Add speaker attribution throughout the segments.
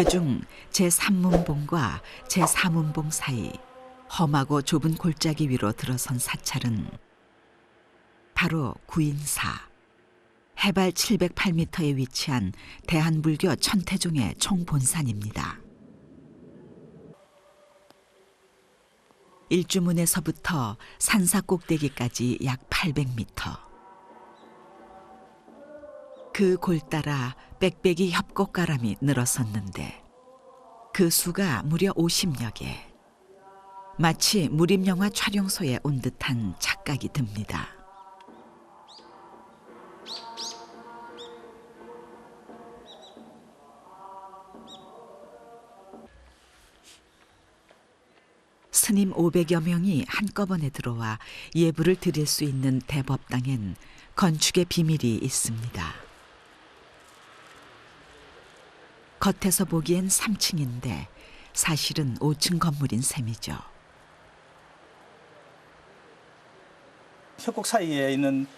Speaker 1: 그중 제3문봉과 제4문봉 사이 험하고 좁은 골짜기 위로 들어선 사찰은 바로 구인사, 해발 708m에 위치한 대한불교 천태종의 총본산입니다. 일주문에서부터 산사 꼭대기까지 약 800m. 그 골 따라 빽빽이 협곡가람이 늘어섰는데 그 수가 무려 50여 개. 마치 무림영화 촬영소에 온 듯한 착각이 듭니다. 스님 500여 명이 한꺼번에 들어와 예불을 드릴 수 있는 대법당엔 건축의 비밀이 있습니다. 겉에서 보기엔 3층인데 사실은 5층 건물인 셈이죠.
Speaker 2: 협곡 사이에 있는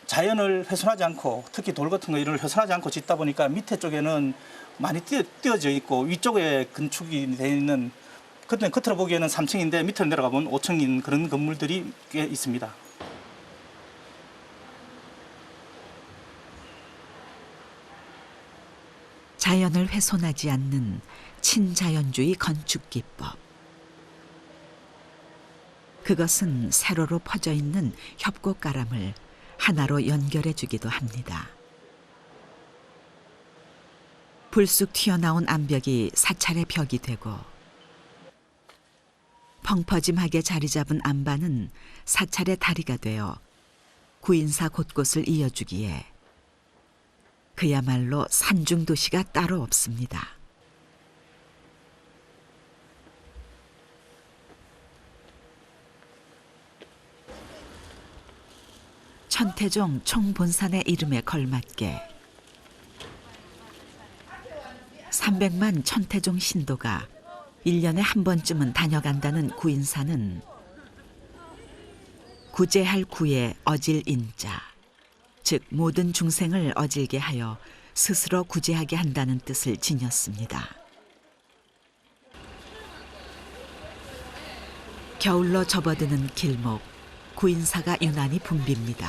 Speaker 2: 자연을 훼손하지 않고 특히 돌 같은 거 이런 훼손하지 않고 짓다 보니까 밑에 쪽에는 많이 띄어져 있고 위쪽에 건축이 되어 있는 그때 겉으로 보기에는 3층인데 밑으로 내려가 보면 5층인 그런 건물들이 꽤 있습니다.
Speaker 1: 자연을 훼손하지 않는 친자연주의 건축 기법. 그것은 세로로 퍼져 있는 협곡가람을 하나로 연결해 주기도 합니다. 불쑥 튀어나온 암벽이 사찰의 벽이 되고 펑퍼짐하게 자리 잡은 안반은 사찰의 다리가 되어 구인사 곳곳을 이어주기에 그야말로 산중도시가 따로 없습니다. 천태종 총본산의 이름에 걸맞게 300만 천태종 신도가 1년에 한 번쯤은 다녀간다는 구인사는 구제할 구에 어질 인자, 즉 모든 중생을 어질게 하여 스스로 구제하게 한다는 뜻을 지녔습니다. 겨울로 접어드는 길목, 구인사가 유난히 붐빕니다.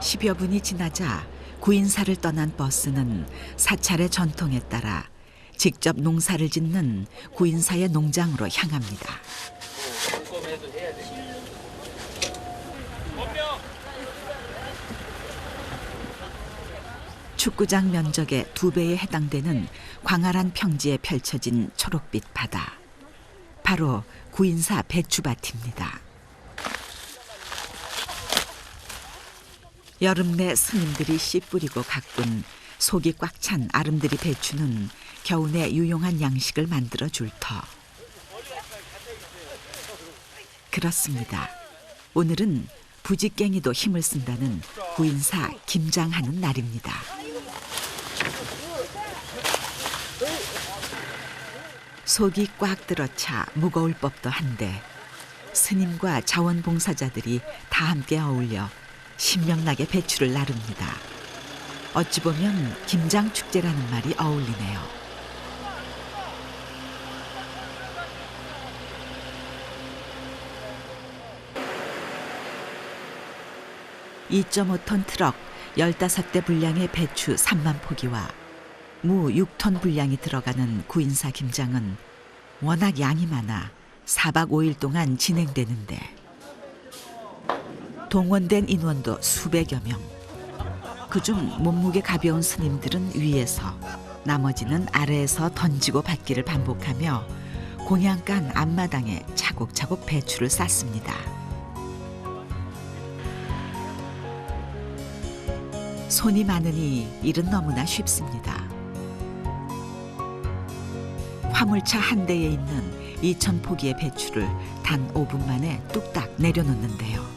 Speaker 1: 십여 분이 지나자 구인사를 떠난 버스는 사찰의 전통에 따라 직접 농사를 짓는 구인사의 농장으로 향합니다. 축구장 면적의 2배에 해당되는 광활한 평지에 펼쳐진 초록빛 바다. 바로 구인사 배추밭입니다. 여름 내 스님들이 씨 뿌리고 가꾼 속이 꽉 찬 아름드리 배추는 겨우내 유용한 양식을 만들어 줄 터. 그렇습니다. 오늘은 부지깽이도 힘을 쓴다는 구인사 김장하는 날입니다. 속이 꽉 들어차 무거울 법도 한데 스님과 자원봉사자들이 다 함께 어울려 신명나게 배추를 나릅니다. 어찌 보면 김장축제라는 말이 어울리네요. (2.5톤) 트럭 15대 분량의 배추 3만 포기와 무 6톤 분량이 들어가는 구인사 김장은 워낙 양이 많아 4박 5일 동안 진행되는데 동원된 인원도 수백여 명. 그중 몸무게 가벼운 스님들은 위에서, 나머지는 아래에서 던지고 받기를 반복하며 공양간 앞마당에 차곡차곡 배추를 쌓습니다. 손이 많으니 일은 너무나 쉽습니다. 화물차 한 대에 있는 2,000포기의 배추를 단 5분 만에 뚝딱 내려놓는데요.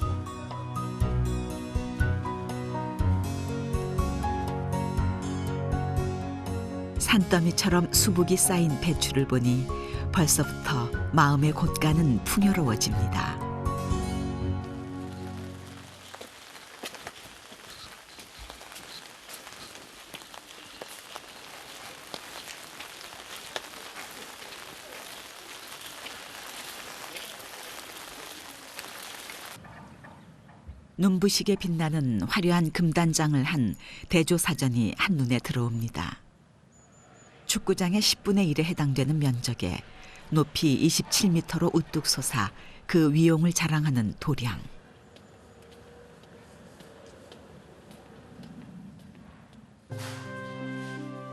Speaker 1: 산더미처럼 수북이 쌓인 배추를 보니 벌써부터 마음의 곳간은 풍요로워집니다. 눈부시게 빛나는 화려한 금단장을 한 대조사전이 한눈에 들어옵니다. 축구장의 10분의 1에 해당되는 면적에 높이 27m로 우뚝 솟아 그 위용을 자랑하는 도량.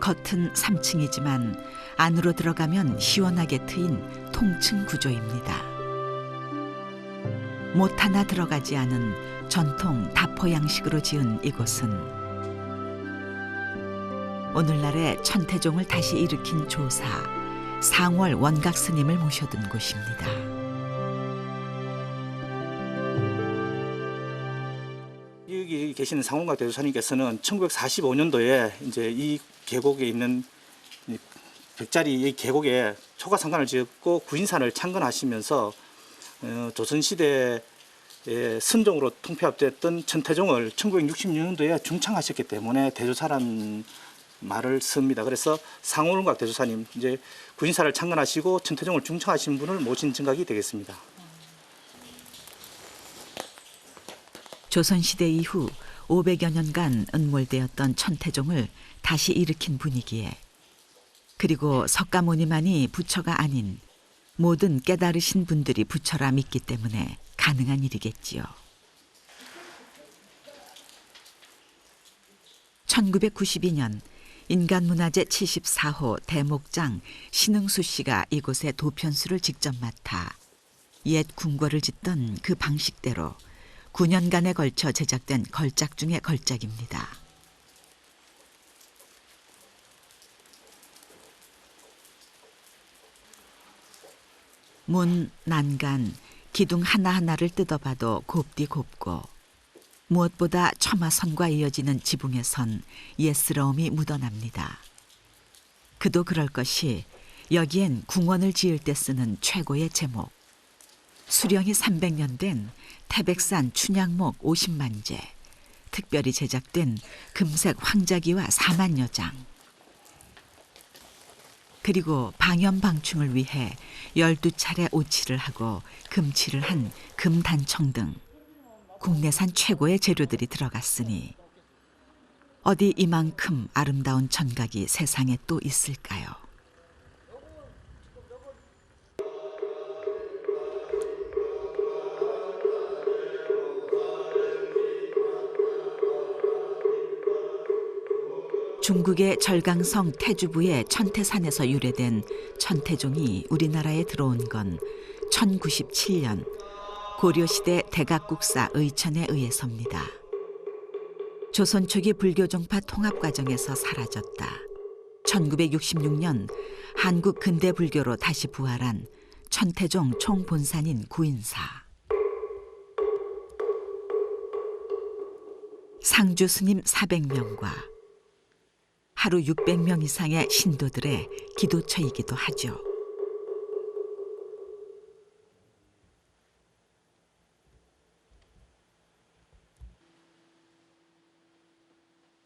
Speaker 1: 겉은 3층이지만 안으로 들어가면 시원하게 트인 통층 구조입니다. 못 하나 들어가지 않은 전통 다포 양식으로 지은 이곳은 오늘날의 천태종을 다시 일으킨 조사 상월 원각 스님을 모셔둔 곳입니다.
Speaker 2: 여기 계시는 상원각 대조사님께서는 1945년도에 이제 이 계곡에 있는 벽자리 이 계곡에 초가상관을 지었고 구인산을 창건하시면서 조선시대에 선종으로 통폐합됐던 천태종을 1966년도에 중창하셨기 때문에 대조사란 말을 씁니다. 그래서 상원각 대조사님 이제 구인사를 창건하시고 천태종을 중창하신 분을 모신 증각이 되겠습니다.
Speaker 1: 조선시대 이후 500여 년간 은몰되었던 천태종을 다시 일으킨 분이기에 그리고 석가모니만이 부처가 아닌 모든 깨달으신 분들이 부처라 믿기 때문에 가능한 일이겠지요. 1992년 인간문화재 74호 대목장 신흥수 씨가 이곳에 도편수를 직접 맡아 옛 궁궐을 짓던 그 방식대로 9년간에 걸쳐 제작된 걸작 중의 걸작입니다. 문, 난간, 기둥 하나하나를 뜯어봐도 곱디 곱고 무엇보다 처마선과 이어지는 지붕에선 옛스러움이 묻어납니다. 그도 그럴 것이 여기엔 궁원을 지을 때 쓰는 최고의 제목 수령이 300년 된 태백산 춘향목 50만제 특별히 제작된 금색 황자기와 4만여 장 그리고 방염방충을 위해 12차례 오칠을 하고 금칠을 한 금단청 등 국내산 최고의 재료들이 들어갔으니 어디 이만큼 아름다운 전각이 세상에 또 있을까요? 중국의 절강성 태주부의 천태산에서 유래된 천태종이 우리나라에 들어온 건 1097년 고려시대 대각국사 의천에 의해서입니다. 조선 초기 불교종파 통합 과정에서 사라졌다. 1966년 한국 근대 불교로 다시 부활한 천태종 총본산인 구인사. 상주 스님 400명과 하루 600명 이상의 신도들의 기도처이기도 하죠.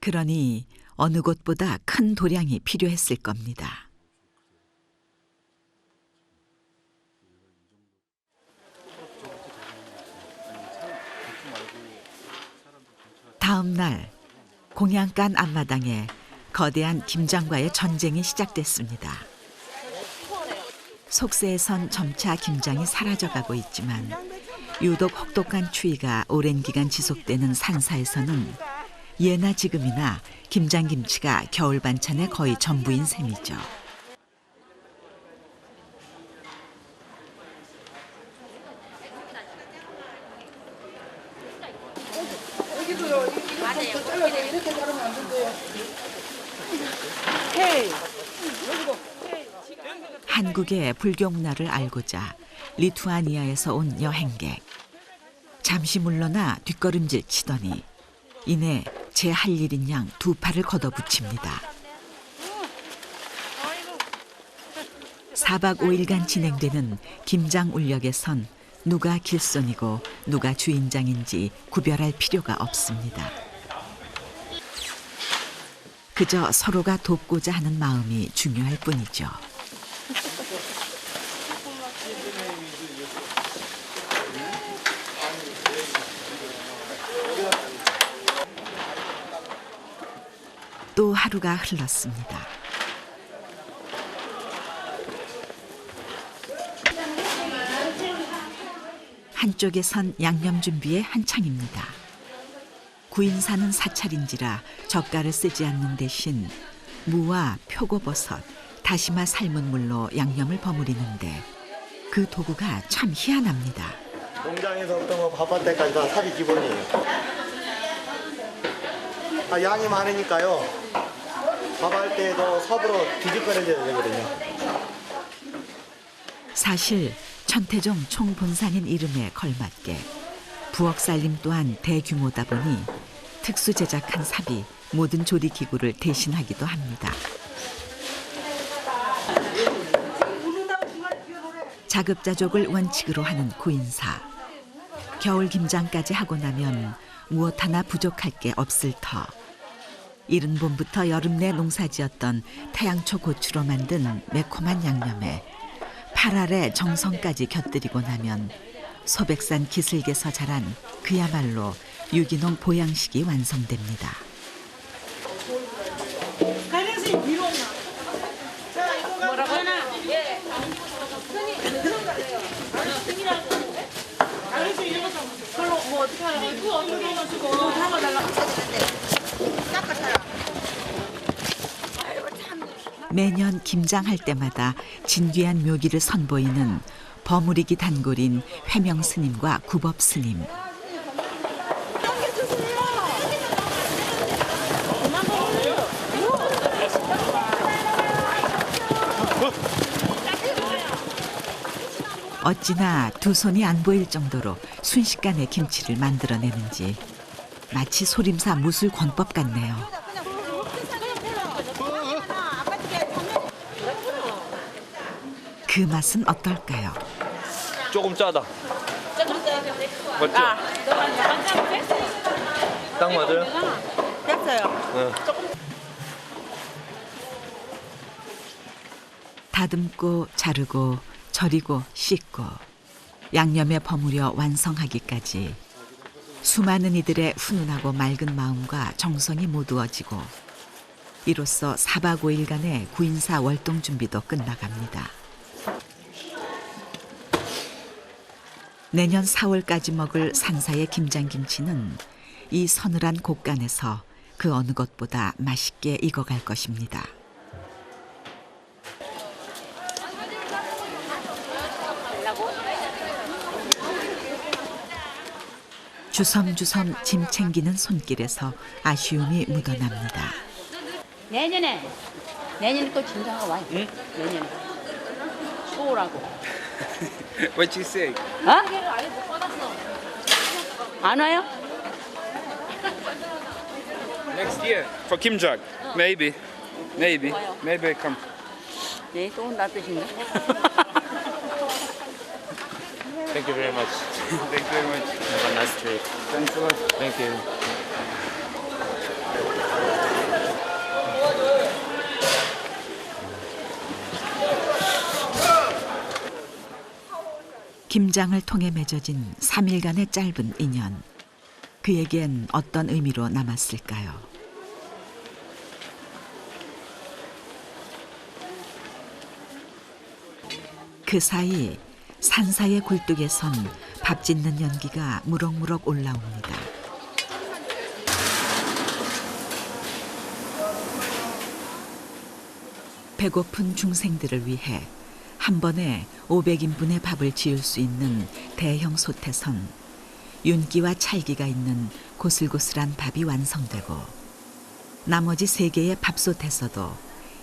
Speaker 1: 그러니 어느 곳보다 큰 도량이 필요했을 겁니다. 다음 날 공양간 앞마당에 거대한 김장과의 전쟁이 시작됐습니다. 속세에선 점차 김장이 사라져가고 있지만 유독 혹독한 추위가 오랜 기간 지속되는 산사에서는 예나 지금이나 김장김치가 겨울 반찬의 거의 전부인 셈이죠. 한국의 불교 문화를 알고자 리투아니아에서 온 여행객. 잠시 물러나 뒷걸음질 치더니 이내 제 할 일인 양 두 팔을 걷어붙입니다. 4박 5일간 진행되는 김장 울력에선 누가 길손이고 누가 주인장인지 구별할 필요가 없습니다. 그저 서로가 돕고자 하는 마음이 중요할 뿐이죠. 또 하루가 흘렀습니다. 한쪽에선 양념 준비에 한창입니다. 구인사는 사찰인지라 젓갈을 쓰지 않는 대신 무와 표고버섯, 다시마 삶은 물로 양념을 버무리는데 그 도구가 참 희한합니다.
Speaker 3: 농장에서부터 밥할 때까지 다 삽이 기본이에요. 양이 많으니까요. 밥할 때도 삽으로 뒤집어내줘야 되거든요.
Speaker 1: 사실 천태종 총본산인 이름에 걸맞게 부엌살림 또한 대규모다 보니 특수 제작한 삽이 모든 조리 기구를 대신하기도 합니다. 자급자족을 원칙으로 하는 구인사. 겨울 김장까지 하고 나면 무엇 하나 부족할 게 없을 터. 이른 봄부터 여름 내 농사지었던 태양초 고추로 만든 매콤한 양념에 8알의 정성까지 곁들이고 나면 소백산 기슭에서 자란 그야말로 유기농 보양식이 완성됩니다. 매년 김장할 때마다 진귀한 묘기를 선보이는 버무리기 단골인 회명 스님과 구법 스님. 어찌나 두 손이 안 보일 정도로 순식간에 김치를 만들어내는지 마치 소림사 무술 권법 같네요. 그 맛은 어떨까요?
Speaker 4: 조금 짜다. 맞죠? 딱 맞아요?
Speaker 5: 됐어요.
Speaker 1: 다듬고 자르고 절이고 씻고 양념에 버무려 완성하기까지 수많은 이들의 훈훈하고 맑은 마음과 정성이 모두어지고 이로써 4박 5일간의 구인사 월동 준비도 끝나갑니다. 내년 4월까지 먹을 산사의 김장김치는 이 서늘한 곳간에서 그 어느 것보다 맛있게 익어갈 것입니다. 주섬주섬 짐 챙기는 손길에서 아쉬움이 묻어납니다.
Speaker 5: 내년에 또 김장하고 와요.
Speaker 4: 응?
Speaker 5: 내년에 또 오라고.
Speaker 4: What you say?
Speaker 5: 어? 안 와요?
Speaker 4: Next year for Kimjang. Maybe. Maybe I come.
Speaker 5: 네, 또 온다 뜻인가?
Speaker 4: Thank you very much. Thank you very much. Have a nice trip. Thanks a lot. Thank you.
Speaker 1: 김장을 통해 맺어진 3일간의 짧은 인연. 그에겐 어떤 의미로 남았을까요? 그 사이 산사의 굴뚝에선 밥 짓는 연기가 무럭무럭 올라옵니다. 배고픈 중생들을 위해 한 번에 500인분의 밥을 지을 수 있는 대형 솥에선 윤기와 찰기가 있는 고슬고슬한 밥이 완성되고 나머지 3개의 밥솥에서도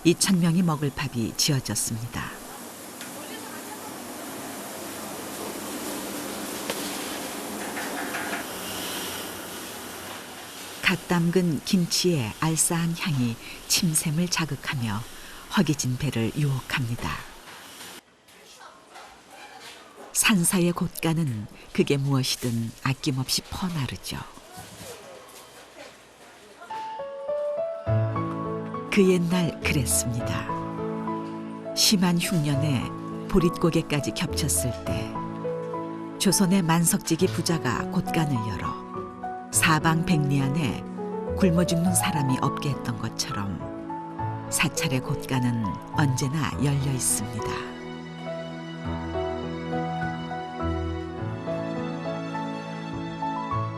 Speaker 1: 2,000명이 먹을 밥이 지어졌습니다. 갓 담근 김치의 알싸한 향이 침샘을 자극하며 허기진 배를 유혹합니다. 산사의 곳간은 그게 무엇이든 아낌없이 퍼나르죠. 그 옛날 그랬습니다. 심한 흉년에 보릿고개까지 겹쳤을 때 조선의 만석지기 부자가 곳간을 열어 사방백리 안에 굶어 죽는 사람이 없게 했던 것처럼 사찰의 곳간은 언제나 열려 있습니다.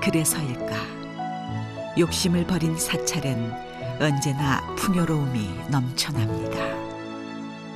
Speaker 1: 그래서일까 욕심을 버린 사찰엔 언제나 풍요로움이 넘쳐납니다.